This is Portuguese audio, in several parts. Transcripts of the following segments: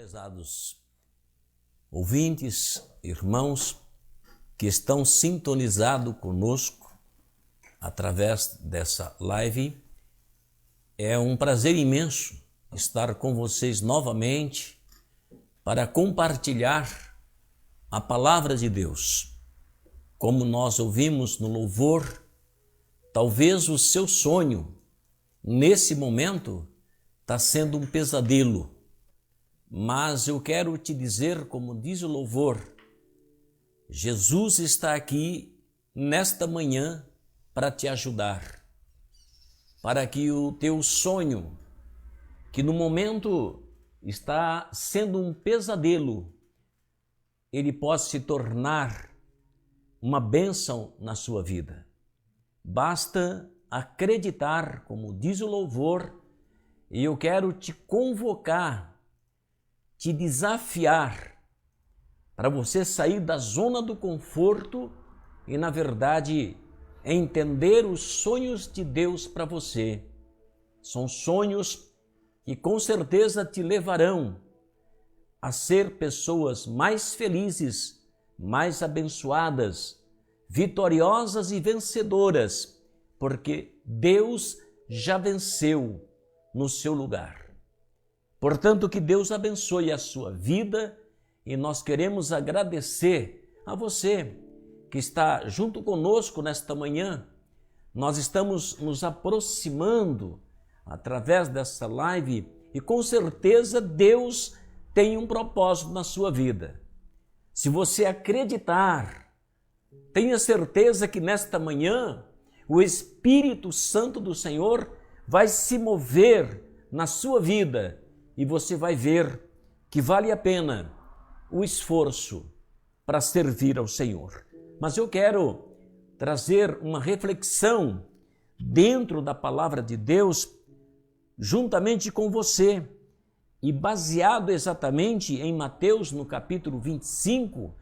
Prezados ouvintes, irmãos que estão sintonizados conosco através dessa live, é um prazer imenso estar com vocês novamente para compartilhar a palavra de Deus. Como nós ouvimos no louvor, talvez o seu sonho nesse momento está sendo um pesadelo. Mas eu quero te dizer, como diz o louvor, Jesus está aqui nesta manhã para te ajudar, para que o teu sonho, que no momento está sendo um pesadelo, ele possa se tornar uma bênção na sua vida. Basta acreditar, como diz o louvor, e eu quero te convocar, te desafiar para você sair da zona do conforto e, na verdade, entender os sonhos de Deus para você. São sonhos que com certeza te levarão a ser pessoas mais felizes, mais abençoadas, vitoriosas e vencedoras, porque Deus já venceu no seu lugar. Portanto, que Deus abençoe a sua vida e nós queremos agradecer a você que está junto conosco nesta manhã. Nós estamos nos aproximando através dessa live e com certeza Deus tem um propósito na sua vida. Se você acreditar, tenha certeza que nesta manhã o Espírito Santo do Senhor vai se mover na sua vida e você vai ver que vale a pena o esforço para servir ao Senhor. Mas eu quero trazer uma reflexão dentro da palavra de Deus juntamente com você e baseado exatamente em Mateus no capítulo 25,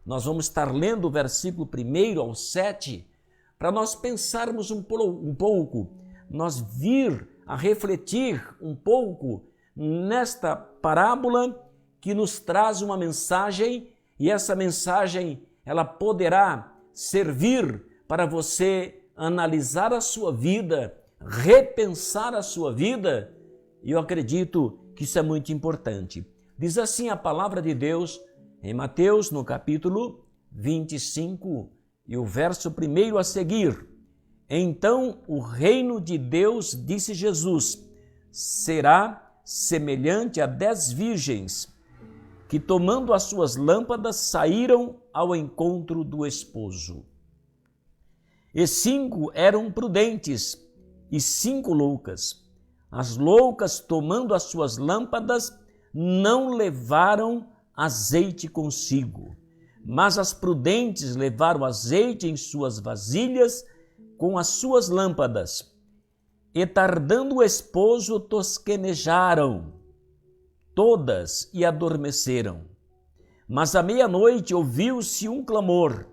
nós vamos estar lendo o versículo 1 ao 7, para nós pensarmos um pouco, nós vir a refletir um pouco nesta parábola que nos traz uma mensagem, e essa mensagem ela poderá servir para você analisar a sua vida, repensar a sua vida, e eu acredito que isso é muito importante. Diz assim a palavra de Deus em Mateus no capítulo 25 e o verso 1 a seguir. Então o reino de Deus, disse Jesus, será semelhante a 10 virgens que, tomando as suas lâmpadas, saíram ao encontro do esposo. E 5 eram prudentes e 5 loucas. As loucas, tomando as suas lâmpadas, não levaram azeite consigo, mas as prudentes levaram azeite em suas vasilhas com as suas lâmpadas. E tardando o esposo, tosquenejaram todas e adormeceram. Mas à meia-noite ouviu-se um clamor.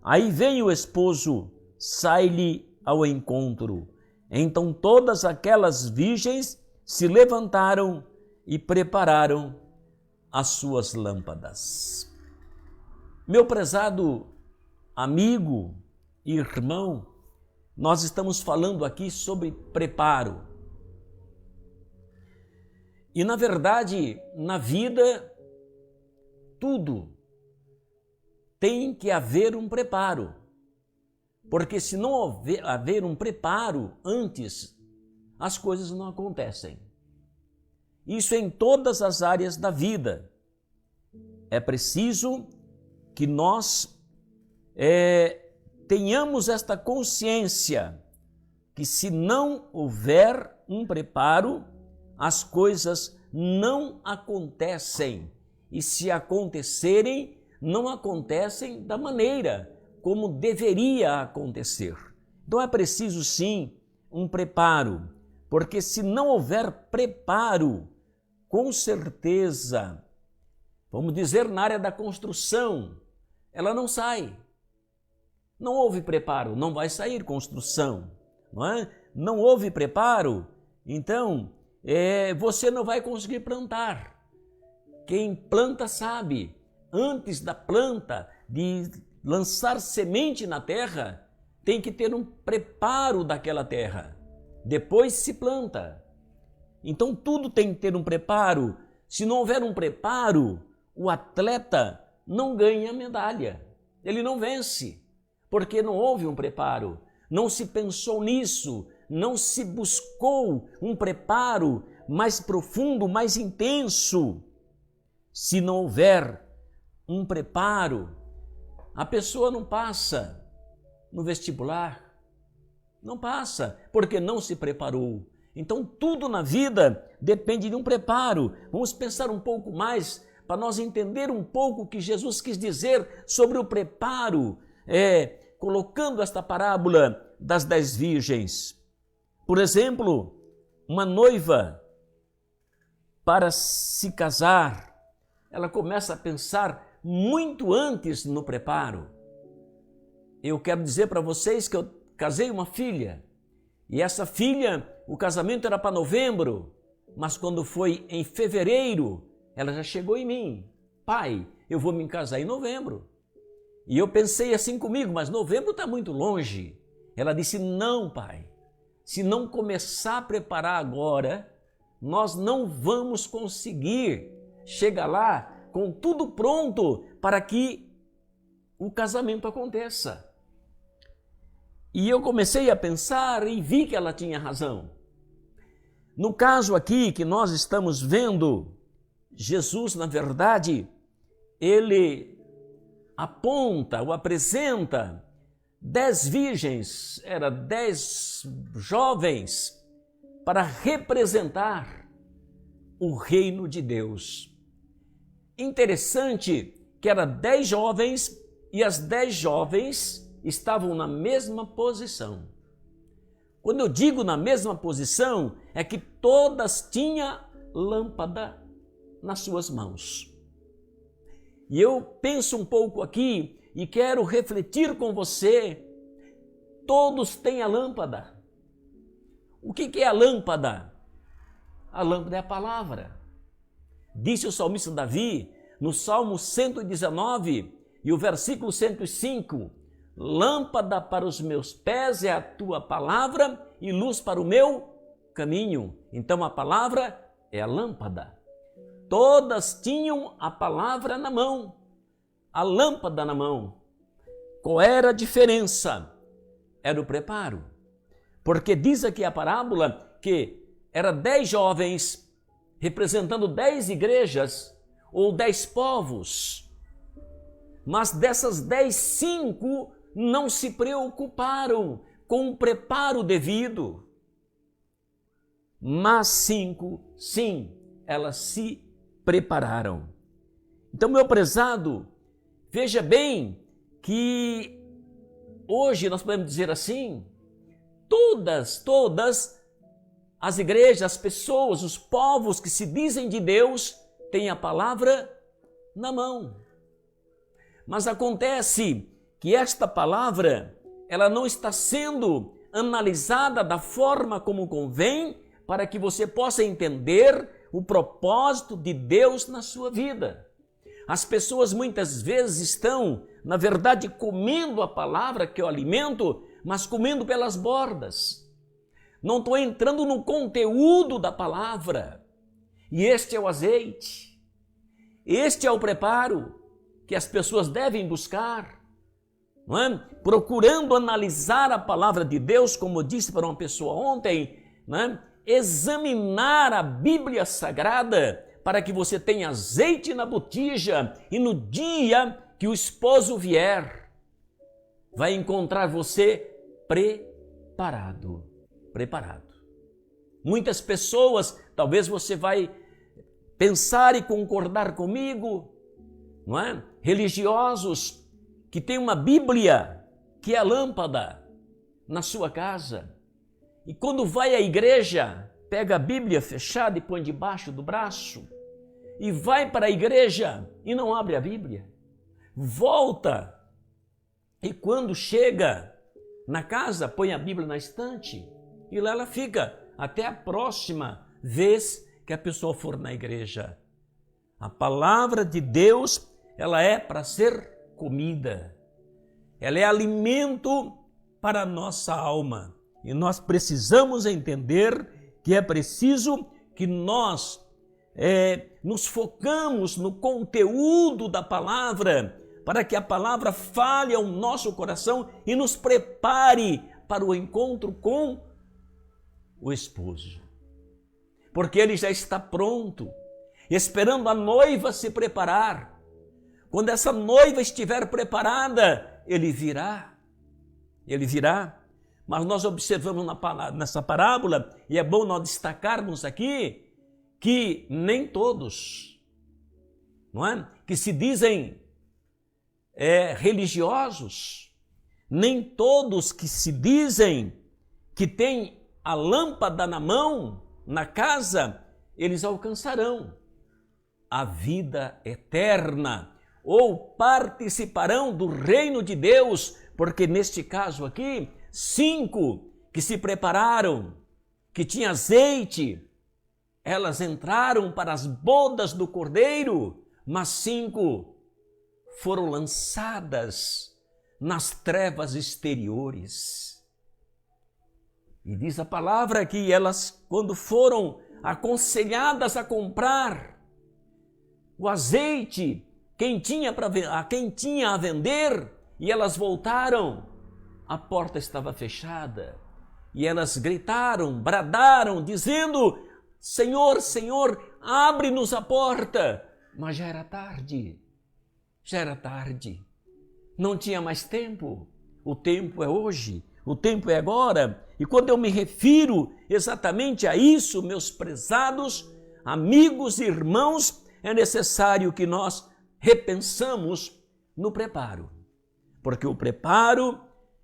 Aí vem o esposo, sai-lhe ao encontro. Então todas aquelas virgens se levantaram e prepararam as suas lâmpadas. Meu prezado amigo e irmão, nós estamos falando aqui sobre preparo. E na verdade, na vida, tudo tem que haver um preparo. Porque se não haver um preparo antes, as coisas não acontecem. Isso em todas as áreas da vida. É preciso que nós tenhamos esta consciência que se não houver um preparo, as coisas não acontecem. E se acontecerem, não acontecem da maneira como deveria acontecer. Então é preciso sim um preparo, porque se não houver preparo, com certeza, vamos dizer na área da construção, ela não sai. Não houve preparo, não vai sair construção, não é? Não houve preparo, então você não vai conseguir plantar. Quem planta sabe, antes da planta, de lançar semente na terra, tem que ter um preparo daquela terra. Depois se planta. Então tudo tem que ter um preparo. Se não houver um preparo, o atleta não ganha medalha. Ele não vence, porque não houve um preparo. Não se pensou nisso, não se buscou um preparo mais profundo, mais intenso. Se não houver um preparo, a pessoa não passa no vestibular, não passa, porque não se preparou. Então tudo na vida depende de um preparo. Vamos pensar um pouco mais para nós entender um pouco o que Jesus quis dizer sobre o preparo, colocando esta parábola das 10 virgens. Por exemplo, uma noiva, para se casar, ela começa a pensar muito antes no preparo. Eu quero dizer para vocês que eu casei uma filha, e essa filha, o casamento era para novembro, mas quando foi em fevereiro, ela já chegou em mim. Pai, eu vou me casar em novembro. E eu pensei assim comigo, mas novembro está muito longe. Ela disse, não, pai, se não começar a preparar agora, nós não vamos conseguir chegar lá com tudo pronto para que o casamento aconteça. E eu comecei a pensar e vi que ela tinha razão. No caso aqui que nós estamos vendo, Jesus, na verdade, ele aponta ou apresenta 10 virgens, 10 jovens, para representar o reino de Deus. Interessante que eram 10 jovens e as 10 jovens estavam na mesma posição. Quando eu digo na mesma posição, é que todas tinham lâmpada nas suas mãos. E eu penso um pouco aqui e quero refletir com você. Todos têm a lâmpada. O que é a lâmpada? A lâmpada é a palavra. Disse o salmista Davi, no Salmo 119 e o versículo 105, lâmpada para os meus pés é a tua palavra e luz para o meu caminho. Então a palavra é a lâmpada. Todas tinham a palavra na mão, a lâmpada na mão. Qual era a diferença? Era o preparo. Porque diz aqui a parábola que era 10 jovens representando 10 igrejas ou 10 povos. Mas dessas 10, 5 não se preocuparam com o preparo devido. Mas 5, sim, elas se prepararam. Então, meu prezado, veja bem que hoje nós podemos dizer assim, todas as igrejas, as pessoas, os povos que se dizem de Deus têm a palavra na mão. Mas acontece que esta palavra, ela não está sendo analisada da forma como convém para que você possa entender o propósito de Deus na sua vida. As pessoas muitas vezes estão, na verdade, comendo a palavra, que é o alimento, mas comendo pelas bordas. Não estou entrando no conteúdo da palavra. E este é o azeite. Este é o preparo que as pessoas devem buscar, não é? Procurando analisar a palavra de Deus, como eu disse para uma pessoa ontem, não é? Examinar a Bíblia Sagrada para que você tenha azeite na botija e no dia que o esposo vier, vai encontrar você preparado. Muitas pessoas, talvez você vai pensar e concordar comigo, não é? Religiosos que têm uma Bíblia que é a lâmpada na sua casa. E quando vai à igreja, pega a Bíblia fechada e põe debaixo do braço e vai para a igreja e não abre a Bíblia. Volta e quando chega na casa, põe a Bíblia na estante e lá ela fica até a próxima vez que a pessoa for na igreja. A palavra de Deus, ela é para ser comida. Ela é alimento para a nossa alma. E nós precisamos entender que é preciso que nós nos focamos no conteúdo da palavra, para que a palavra fale ao nosso coração e nos prepare para o encontro com o esposo. Porque ele já está pronto, esperando a noiva se preparar. Quando essa noiva estiver preparada, ele virá. Ele virá. Mas nós observamos nessa parábola, e é bom nós destacarmos aqui, que nem todos, não é? Que se dizem religiosos, nem todos que se dizem que têm a lâmpada na mão, na casa, eles alcançarão a vida eterna ou participarão do reino de Deus, porque neste caso aqui, 5 que se prepararam, que tinha azeite, elas entraram para as bodas do Cordeiro, mas 5 foram lançadas nas trevas exteriores. E diz a palavra que elas, quando foram aconselhadas a comprar o azeite, quem tinha a vender, e elas voltaram, a porta estava fechada. E elas gritaram, bradaram, dizendo: Senhor, Senhor, abre-nos a porta. Mas já era tarde, não tinha mais tempo. O tempo é hoje, o tempo é agora. E quando eu me refiro exatamente a isso, meus prezados amigos e irmãos, é necessário que nós repensamos no preparo. Porque o preparo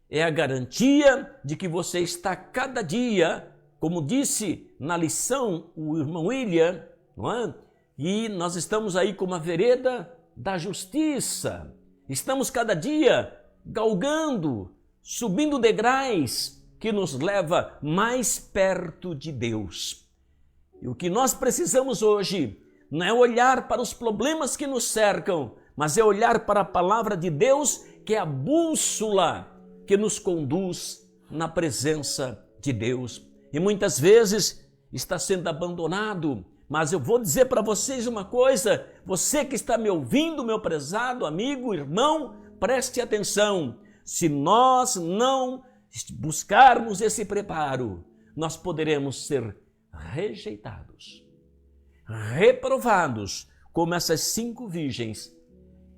é a garantia de que você está cada dia, como disse na lição o irmão William, não é? E nós estamos aí como a vereda da justiça. Estamos cada dia galgando, subindo degraus que nos leva mais perto de Deus. E o que nós precisamos hoje não é olhar para os problemas que nos cercam, mas é olhar para a palavra de Deus, que é a bússola que nos conduz na presença de Deus. E muitas vezes está sendo abandonado, mas eu vou dizer para vocês uma coisa, você que está me ouvindo, meu prezado amigo, irmão, preste atenção. Se nós não buscarmos esse preparo, nós poderemos ser rejeitados, reprovados, como essas 5 virgens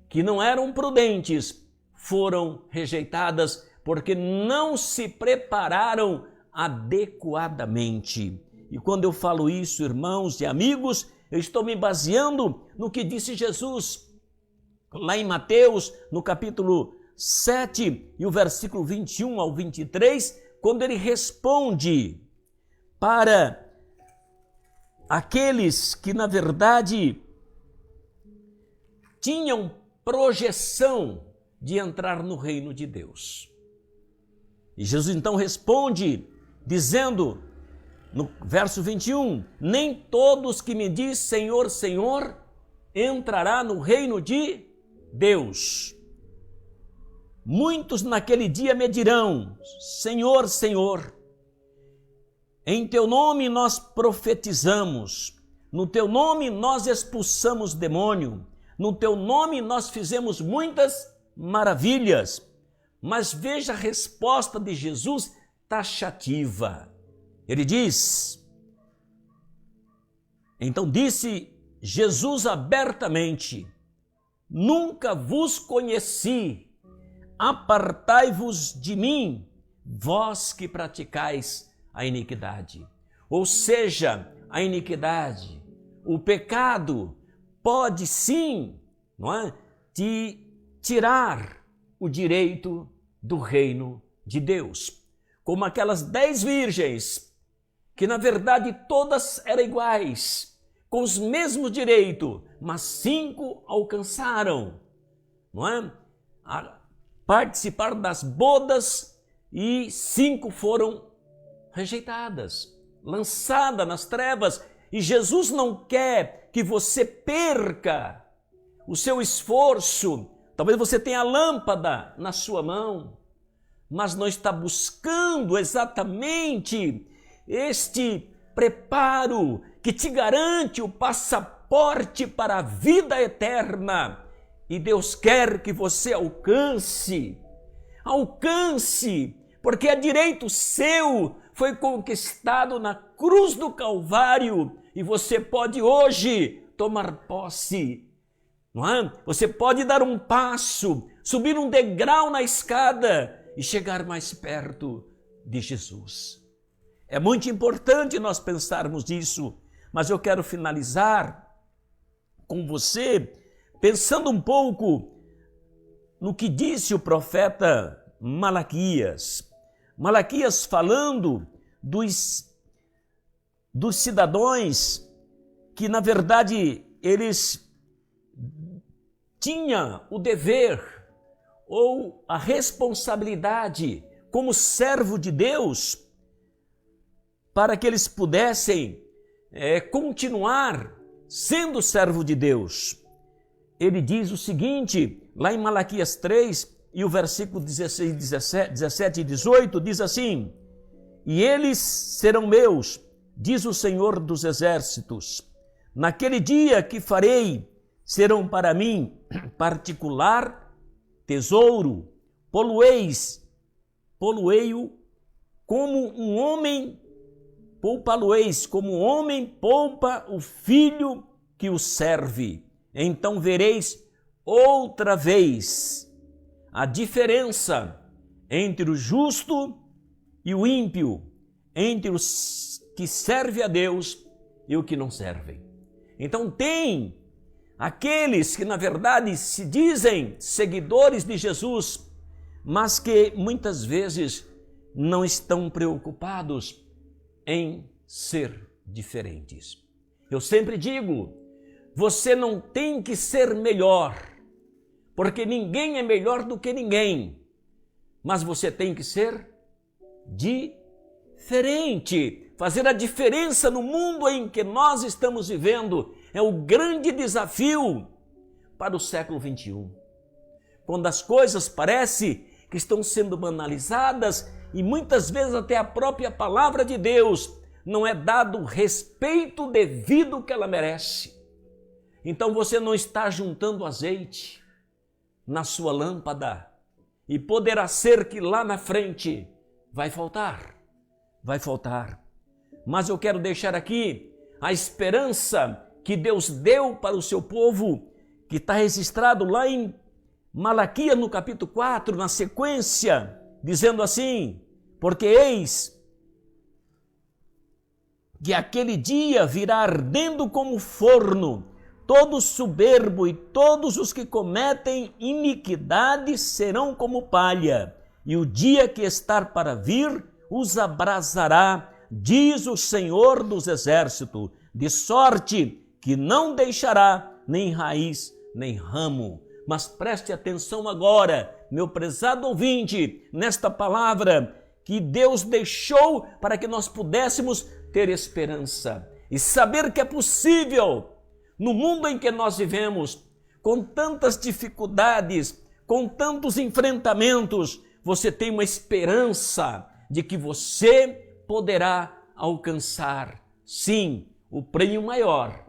que não eram prudentes, foram rejeitadas porque não se prepararam adequadamente. E quando eu falo isso, irmãos e amigos, eu estou me baseando no que disse Jesus lá em Mateus, no capítulo 7 e o versículo 21 ao 23, quando ele responde para aqueles que, na verdade, tinham projeção de entrar no reino de Deus. E Jesus então responde, dizendo, no verso 21, nem todos que me diz Senhor, Senhor, entrará no reino de Deus. Muitos naquele dia me dirão, Senhor, Senhor, em teu nome nós profetizamos, no teu nome nós expulsamos demônio, no teu nome nós fizemos muitas maravilhas. Mas veja a resposta de Jesus taxativa. Ele diz, então disse Jesus abertamente, nunca vos conheci, apartai-vos de mim, vós que praticais a iniquidade. Ou seja, a iniquidade, o pecado pode sim, não é, te tirar o direito do reino de Deus. Como aquelas 10 virgens, que na verdade todas eram iguais, com os mesmos direitos, mas 5 alcançaram, não é? A participar das bodas e 5 foram rejeitadas, lançadas nas trevas. E Jesus não quer que você perca o seu esforço. Talvez você tenha a lâmpada na sua mão, mas não está buscando exatamente este preparo que te garante o passaporte para a vida eterna. E Deus quer que você alcance, porque é direito seu, foi conquistado na cruz do Calvário, e você pode hoje tomar posse, não é? Você pode dar um passo, subir um degrau na escada e chegar mais perto de Jesus. É muito importante nós pensarmos nisso, mas eu quero finalizar com você pensando um pouco no que disse o profeta Malaquias. Malaquias falando dos cidadãos que, na verdade, eles tinham o dever ou a responsabilidade como servo de Deus para que eles pudessem continuar sendo servo de Deus. Ele diz o seguinte, lá em Malaquias 3, e o versículo 16, 17 e 18, diz assim: e eles serão meus, diz o Senhor dos Exércitos. Naquele dia que farei, serão para mim particular tesouro, poluei-o como um homem, poupá-lo-eis como um homem poupa o filho que o serve. Então vereis outra vez a diferença entre o justo e o ímpio, entre os que servem a Deus e o que não servem. Então tem aqueles que na verdade se dizem seguidores de Jesus, mas que muitas vezes não estão preocupados em ser diferentes. Eu sempre digo, você não tem que ser melhor, porque ninguém é melhor do que ninguém, mas você tem que ser diferente, fazer a diferença no mundo em que nós estamos vivendo. É o grande desafio para o século 21. Quando as coisas parecem que estão sendo banalizadas e muitas vezes até a própria palavra de Deus não é dado o respeito devido que ela merece. Então você não está juntando azeite na sua lâmpada e poderá ser que lá na frente vai faltar. Mas eu quero deixar aqui a esperança que Deus deu para o seu povo, que está registrado lá em Malaquias no capítulo 4, na sequência, dizendo assim: porque eis que aquele dia virá ardendo como forno, todo soberbo e todos os que cometem iniquidade serão como palha, e o dia que está para vir os abrasará, diz o Senhor dos Exércitos, de sorte que não deixará nem raiz nem ramo. Mas preste atenção agora, meu prezado ouvinte, nesta palavra que Deus deixou para que nós pudéssemos ter esperança e saber que é possível, no mundo em que nós vivemos, com tantas dificuldades, com tantos enfrentamentos, você tem uma esperança de que você poderá alcançar, sim, o prêmio maior,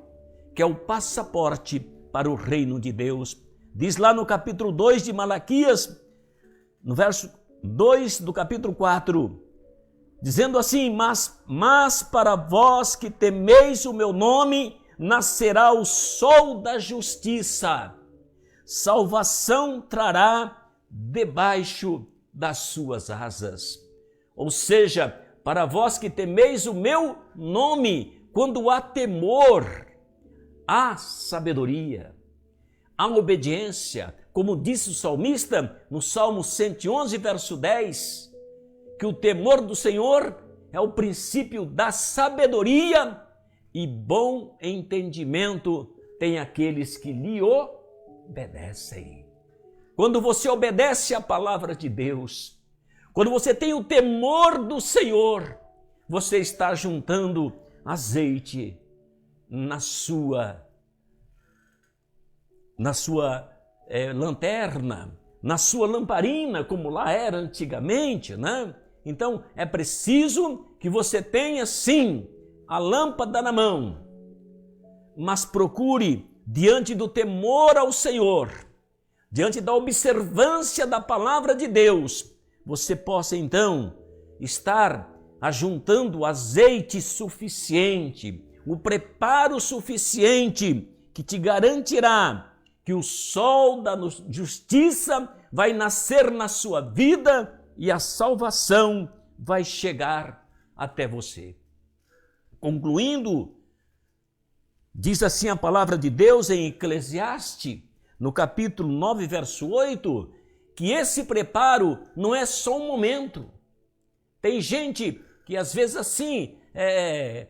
que é o passaporte para o reino de Deus. Diz lá no capítulo 2 de Malaquias, no verso 2 do capítulo 4, dizendo assim: mas para vós que temeis o meu nome, nascerá o sol da justiça, salvação trará debaixo das suas asas. Ou seja, para vós que temeis o meu nome, quando há temor, há sabedoria, há obediência, como disse o salmista no Salmo 111, verso 10, que o temor do Senhor é o princípio da sabedoria e bom entendimento tem aqueles que lhe obedecem. Quando você obedece à palavra de Deus, quando você tem o temor do Senhor, você está juntando azeite na sua lanterna, na sua lamparina, como lá era antigamente, né? Então, é preciso que você tenha, sim, a lâmpada na mão, mas procure, diante do temor ao Senhor, diante da observância da palavra de Deus, você possa, então, estar ajuntando o azeite suficiente, o preparo suficiente que te garantirá que o sol da justiça vai nascer na sua vida e a salvação vai chegar até você. Concluindo, diz assim a palavra de Deus em Eclesiastes, no capítulo 9, verso 8, que esse preparo não é só um momento. Tem gente que às vezes assim,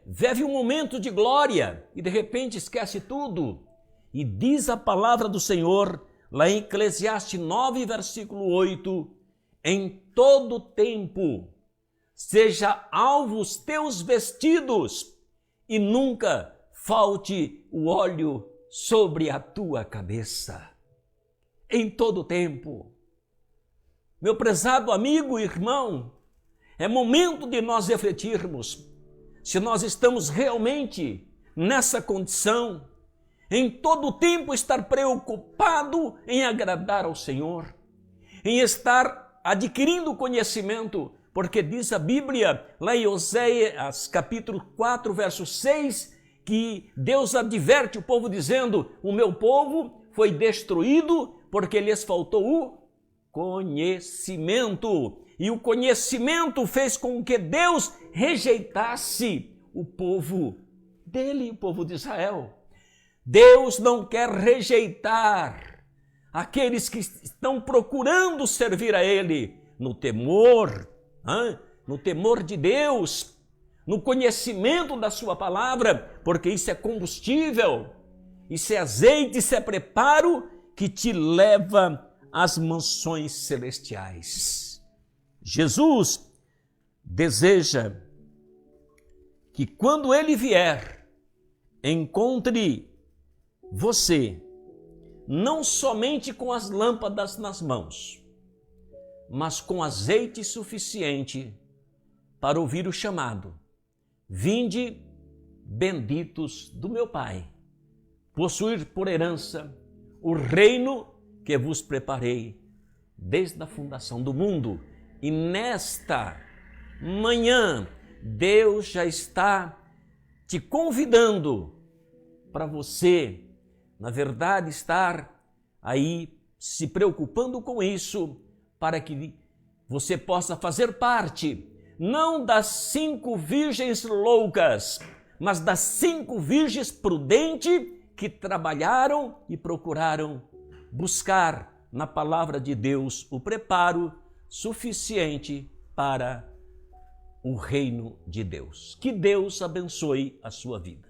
vive um momento de glória e de repente esquece tudo. E diz a palavra do Senhor, lá em Eclesiastes 9, versículo 8, em todo tempo seja alvo os teus vestidos e nunca falte o óleo sobre a tua cabeça. Em todo tempo. Meu prezado amigo e irmão, é momento de nós refletirmos se nós estamos realmente nessa condição, em todo o tempo estar preocupado em agradar ao Senhor, em estar adquirindo conhecimento, porque diz a Bíblia, lá em Oséias capítulo 4, verso 6, que Deus adverte o povo dizendo, o meu povo foi destruído porque lhes faltou o conhecimento. E o conhecimento fez com que Deus rejeitasse o povo dele, o povo de Israel. Deus não quer rejeitar aqueles que estão procurando servir a Ele no temor de Deus, no conhecimento da sua palavra, porque isso é combustível, isso é azeite, isso é preparo que te leva às mansões celestiais. Jesus deseja que quando Ele vier, encontre você não somente com as lâmpadas nas mãos, mas com azeite suficiente para ouvir o chamado. Vinde, benditos do meu Pai, possuir por herança o reino que vos preparei desde a fundação do mundo. E nesta manhã, Deus já está te convidando para você, na verdade, estar aí se preocupando com isso, para que você possa fazer parte, não das 5 virgens loucas, mas das 5 virgens prudentes que trabalharam e procuraram buscar na palavra de Deus o preparo suficiente para o reino de Deus. Que Deus abençoe a sua vida.